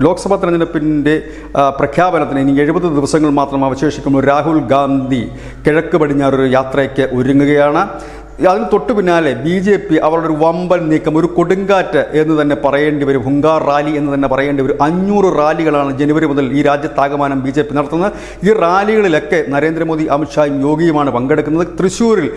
ലോക്സഭാ തെരഞ്ഞെടുപ്പിൻ്റെ പ്രഖ്യാപനത്തിന് ഇനി 70 ദിവസങ്ങൾ മാത്രം അവശേഷിക്കുമ്പോൾ രാഹുൽ ഗാന്ധി കിഴക്ക് പടിഞ്ഞാറൊരു യാത്രയ്ക്ക് ഒരുങ്ങുകയാണ്. അതിന് തൊട്ടു പിന്നാലെ BJP അവരുടെ ഒരു വമ്പൻ നീക്കം, ഒരു കൊടുങ്കാറ്റ് എന്ന് തന്നെ പറയേണ്ടി വരും, ഹുങ്കാർ റാലി എന്ന് തന്നെ പറയേണ്ടി വരും. 500 റാലികളാണ് ജനുവരി മുതൽ ഈ രാജ്യത്താകമാനം BJP നടത്തുന്നത്. ഈ റാലികളിലൊക്കെ നരേന്ദ്രമോദി, അമിത്ഷായും യോഗിയുമാണ് പങ്കെടുക്കുന്നത്. തൃശ്ശൂരിൽ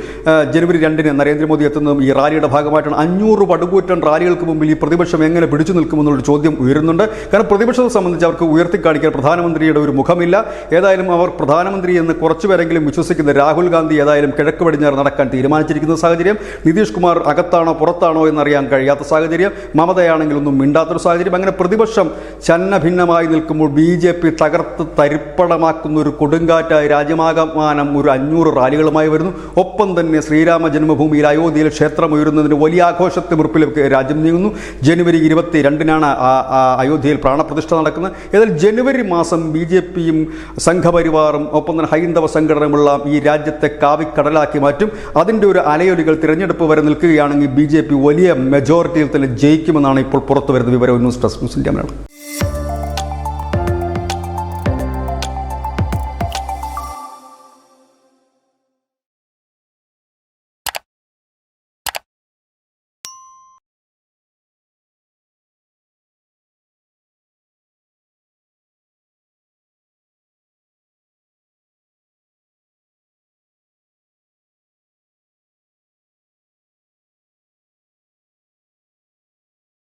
ജനുവരി 2-ന് നരേന്ദ്രമോദി എത്തുന്നതും ഈ റാലിയുടെ ഭാഗമായിട്ടാണ്. 500 പടുകൂറ്റൻ റാലികൾക്ക് മുമ്പിൽ ഈ പ്രതിപക്ഷം എങ്ങനെ പിടിച്ചു നിൽക്കുമെന്നുള്ളൊരു ചോദ്യം ഉയരുന്നുണ്ട്. കാരണം പ്രതിപക്ഷത്തെ സംബന്ധിച്ച് അവർക്ക് ഉയർത്തിക്കാണിക്കാൻ പ്രധാനമന്ത്രിയുടെ ഒരു മുഖമില്ല. ഏതായാലും അവർ പ്രധാനമന്ത്രി എന്ന് കുറച്ചുപേരെങ്കിലും വിശ്വസിക്കുന്ന രാഹുൽ ഗാന്ധി ഏതായാലും കിഴക്ക് പടിഞ്ഞാറ് നടക്കാൻ തീരുമാനിച്ചിരിക്കുന്നു സാഹചര്യം. നിതീഷ് കുമാർ അകത്താണോ പുറത്താണോ എന്നറിയാൻ കഴിയാത്ത സാഹചര്യം. മമതയാണെങ്കിൽ ഒന്നും മിണ്ടാത്തൊരു സാഹചര്യം. അങ്ങനെ പ്രതിപക്ഷം ഛന്നഭിന്നമായി നിൽക്കുമ്പോൾ BJP തകർത്ത് തരിപ്പണമാക്കുന്ന ഒരു കൊടുങ്കാറ്റായി രാജ്യമാകമാനം ഒരു 500 റാലികളുമായി വരുന്നു. ഒപ്പം തന്നെ ശ്രീരാമ ജന്മഭൂമിയിൽ അയോധ്യയിൽ ക്ഷേത്രം ഉയരുന്നതിന് വലിയ ആഘോഷത്തിമുറിപ്പിലേക്ക് രാജ്യം നീങ്ങുന്നു. ജനുവരി 22-നാണ് അയോധ്യയിൽ പ്രാണപ്രതിഷ്ഠ നടക്കുന്നത്. ഏതായാലും ജനുവരി മാസം BJPയും സംഘപരിവാറും ഒപ്പം തന്നെ ഹൈന്ദവ സംഘടനകളുമുള്ള ഈ രാജ്യത്തെ കാവിക്കടലാക്കി മാറ്റും. അതിൻ്റെ ഒരു അലയൊലികൾ തിരഞ്ഞെടുപ്പ് വരെ നിൽക്കുകയാണെങ്കിൽ BJP വലിയ മെജോറിറ്റിയിൽ തന്നെ ജയിക്കുമെന്നാണ് ഇപ്പോൾ പുറത്തു വരുന്ന വിവരം. News desk news India Malayalam.